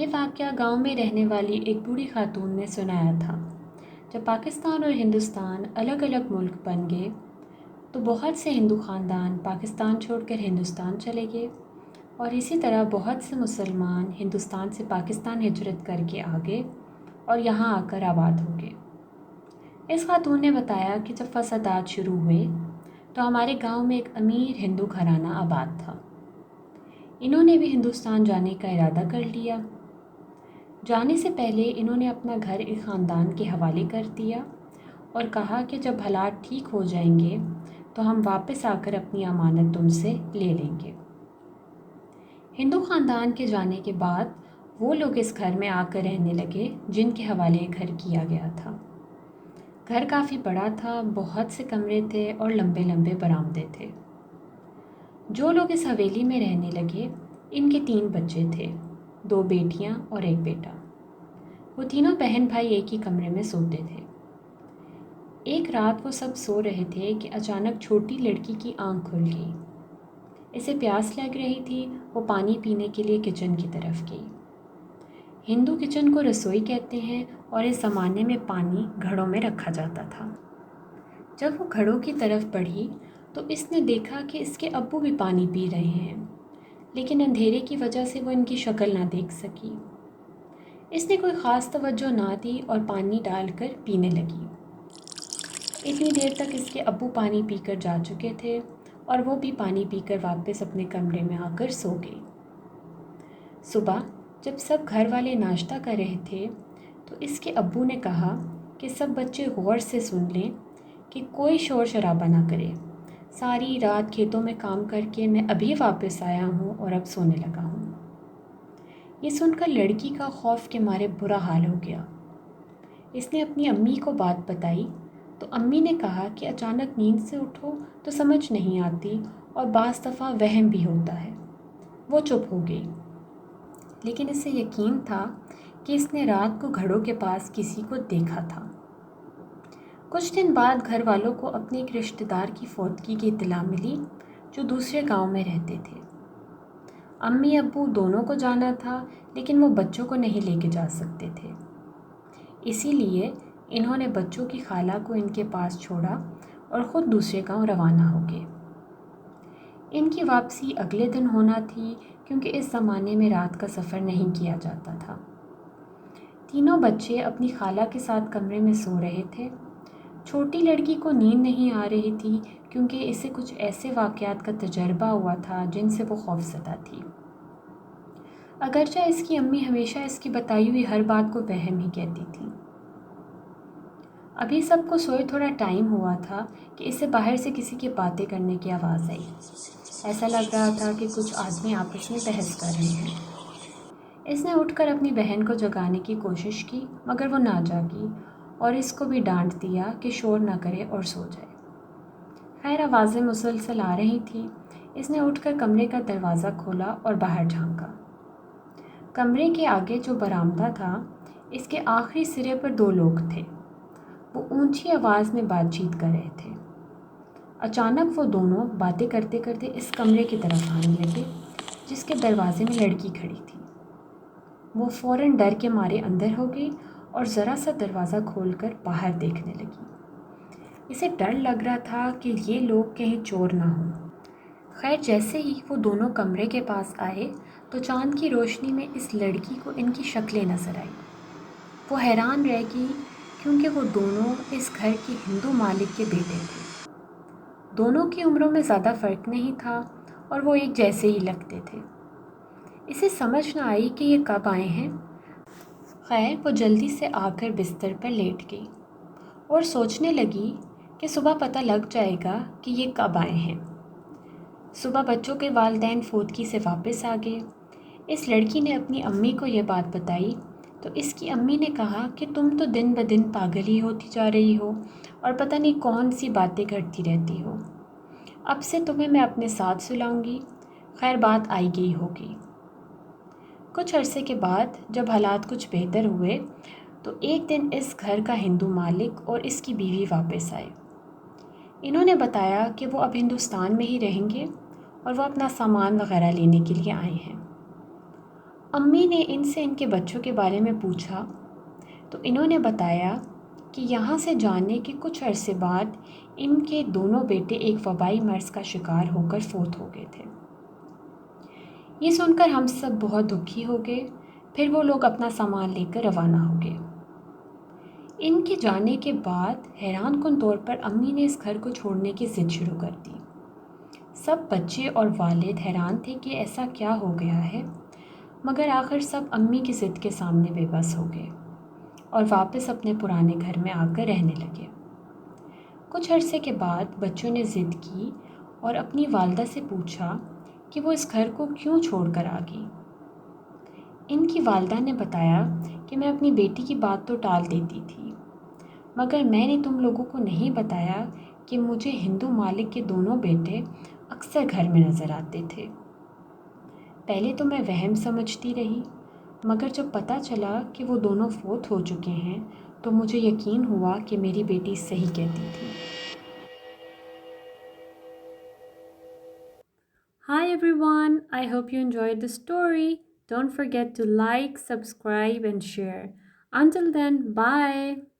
یہ واقعہ گاؤں میں رہنے والی ایک بوڑھی خاتون نے سنایا تھا۔ جب پاکستان اور ہندوستان الگ الگ ملک بن گئے تو بہت سے ہندو خاندان پاکستان چھوڑ کر ہندوستان چلے گئے اور اسی طرح بہت سے مسلمان ہندوستان سے پاکستان ہجرت کر کے آ گئے اور یہاں آ کر آباد ہو گئے۔ اس خاتون نے بتایا کہ جب فسادات شروع ہوئے تو ہمارے گاؤں میں ایک امیر ہندو گھرانہ آباد تھا۔ انہوں نے بھی ہندوستان جانے کا ارادہ کر لیا۔ جانے سے پہلے انہوں نے اپنا گھر ایک خاندان کے حوالے کر دیا اور کہا کہ جب حالات ٹھیک ہو جائیں گے تو ہم واپس آ کر اپنی امانت تم سے لے لیں گے۔ ہندو خاندان کے جانے کے بعد وہ لوگ اس گھر میں آ کر رہنے لگے جن کے حوالے گھر کیا گیا تھا۔ گھر کافی بڑا تھا، بہت سے کمرے تھے اور لمبے لمبے برآمدے تھے۔ جو لوگ اس حویلی میں رہنے لگے ان کے 3 بچے تھے، 2 بیٹیاں اور 1 بیٹا۔ وہ تینوں بہن بھائی ایک ہی کمرے میں سوتے تھے۔ ایک رات وہ سب سو رہے تھے کہ اچانک چھوٹی لڑکی کی آنکھ کھل گئی۔ اسے پیاس لگ رہی تھی، وہ پانی پینے کے لیے کچن کی طرف گئی۔ ہندو کچن کو رسوئی کہتے ہیں اور اس زمانے میں پانی گھڑوں میں رکھا جاتا تھا۔ جب وہ گھڑوں کی طرف بڑھی تو اس نے دیکھا کہ اس کے ابو بھی پانی پی رہے ہیں، لیکن اندھیرے کی وجہ سے وہ ان کی شکل نہ دیکھ سکی۔ اس نے کوئی خاص توجہ نہ دی اور پانی ڈال کر پینے لگی۔ اتنی دیر تک اس کے ابو پانی پی کر جا چکے تھے اور وہ بھی پانی پی کر واپس اپنے کمرے میں آ کر سو گئی۔ صبح جب سب گھر والے ناشتہ کر رہے تھے تو اس کے ابو نے کہا کہ سب بچے غور سے سن لیں کہ کوئی شور شرابہ نہ کرے۔ ساری رات کھیتوں میں کام کر کے میں ابھی واپس آیا ہوں اور اب سونے لگا ہوں۔ یہ سن کر لڑکی کا خوف کے مارے برا حال ہو گیا۔ اس نے اپنی امی کو بات بتائی تو امی نے کہا کہ اچانک نیند سے اٹھو تو سمجھ نہیں آتی اور بعض دفعہ وہم بھی ہوتا ہے۔ وہ چپ ہو گئی، لیکن اسے یقین تھا کہ اس نے رات کو گھڑوں کے پاس کسی کو دیکھا تھا۔ کچھ دن بعد گھر والوں کو اپنے ایک رشتہ دار کی فوتگی کی اطلاع ملی جو دوسرے گاؤں میں رہتے تھے۔ امی ابو دونوں کو جانا تھا لیکن وہ بچوں کو نہیں لے کے جا سکتے تھے، اسی لیے انہوں نے بچوں کی خالہ کو ان کے پاس چھوڑا اور خود دوسرے گاؤں روانہ ہو گئے۔ ان کی واپسی اگلے دن ہونا تھی کیونکہ اس زمانے میں رات کا سفر نہیں کیا جاتا تھا۔ تینوں بچے اپنی خالہ کے ساتھ کمرے میں سو رہے تھے۔ چھوٹی لڑکی کو نیند نہیں آ رہی تھی کیونکہ اسے کچھ ایسے واقعات کا تجربہ ہوا تھا جن سے وہ خوفزدہ تھی۔ اگرچہ اس کی امی ہمیشہ اس کی بتائی ہوئی ہر بات کو وہم ہی کہتی تھی۔ ابھی سب کو سوئے تھوڑا ٹائم ہوا تھا کہ اسے باہر سے کسی کی باتیں کرنے کی آواز آئی۔ ایسا لگ رہا تھا کہ کچھ آدمی آپس میں بحث کر رہے ہیں۔ اس نے اٹھ کر اپنی بہن کو جگانے کی کوشش کی مگر وہ نہ جاگی اور اس کو بھی ڈانٹ دیا کہ شور نہ کرے اور سو جائے۔ خیر آوازیں مسلسل آ رہی تھیں۔ اس نے اٹھ کر کمرے کا دروازہ کھولا اور باہر جھانکا۔ کمرے کے آگے جو برآمدہ تھا اس کے آخری سرے پر 2 لوگ تھے۔ وہ اونچی آواز میں بات چیت کر رہے تھے۔ اچانک وہ دونوں باتیں کرتے کرتے اس کمرے کی طرف آنے لگے جس کے دروازے میں لڑکی کھڑی تھی۔ وہ فوراً ڈر کے مارے اندر ہو گئی اور ذرا سا دروازہ کھول کر باہر دیکھنے لگی۔ اسے ڈر لگ رہا تھا کہ یہ لوگ کہیں چور نہ ہوں۔ خیر جیسے ہی وہ دونوں کمرے کے پاس آئے تو چاند کی روشنی میں اس لڑکی کو ان کی شکلیں نظر آئیں۔ وہ حیران رہ گئی کیونکہ وہ دونوں اس گھر کے ہندو مالک کے بیٹے تھے۔ دونوں کی عمروں میں زیادہ فرق نہیں تھا اور وہ ایک جیسے ہی لگتے تھے۔ اسے سمجھ نہ آئی کہ یہ کب آئے ہیں۔ خیر وہ جلدی سے آ کر بستر پر لیٹ گئی اور سوچنے لگی کہ صبح پتہ لگ جائے گا کہ یہ کب آئے ہیں۔ صبح بچوں کے والدین فوتگی سے واپس آ گئے۔ اس لڑکی نے اپنی امی کو یہ بات بتائی تو اس کی امی نے کہا کہ تم تو دن بدن پاگل ہی ہوتی جا رہی ہو اور پتہ نہیں کون سی باتیں کرتی رہتی ہو۔ اب سے تمہیں میں اپنے ساتھ سلاؤں گی۔ خیر بات آئی گئی ہوگی۔ کچھ عرصے کے بعد جب حالات کچھ بہتر ہوئے تو ایک دن اس گھر کا ہندو مالک اور اس کی بیوی واپس آئے۔ انہوں نے بتایا کہ وہ اب ہندوستان میں ہی رہیں گے اور وہ اپنا سامان وغیرہ لینے کے لیے آئے ہیں۔ امی نے ان سے ان کے بچوں کے بارے میں پوچھا تو انہوں نے بتایا کہ یہاں سے جانے کے کچھ عرصے بعد ان کے دونوں بیٹے ایک وبائی مرض کا شکار ہو کر فوت ہو گئے تھے۔ یہ سن کر ہم سب بہت دکھی ہو گئے۔ پھر وہ لوگ اپنا سامان لے کر روانہ ہو گئے۔ ان کے جانے کے بعد حیران کن طور پر امی نے اس گھر کو چھوڑنے کی ضد شروع کر دی۔ سب بچے اور والد حیران تھے کہ ایسا کیا ہو گیا ہے، مگر آخر سب امی کی ضد کے سامنے بے بس ہو گئے اور واپس اپنے پرانے گھر میں آ کر رہنے لگے۔ کچھ عرصے کے بعد بچوں نے ضد کی اور اپنی والدہ سے پوچھا کہ وہ اس گھر کو کیوں چھوڑ کر آ گئی۔ ان کی والدہ نے بتایا کہ میں اپنی بیٹی کی بات تو ٹال دیتی تھی، مگر میں نے تم لوگوں کو نہیں بتایا کہ مجھے ہندو مالک کے دونوں بیٹے اکثر گھر میں نظر آتے تھے۔ پہلے تو میں وہم سمجھتی رہی، مگر جب پتہ چلا کہ وہ دونوں فوت ہو چکے ہیں تو مجھے یقین ہوا کہ میری بیٹی صحیح کہتی تھی۔ Hi everyone, I hope you enjoyed the story. Don't forget to like, subscribe and share. Until then, bye.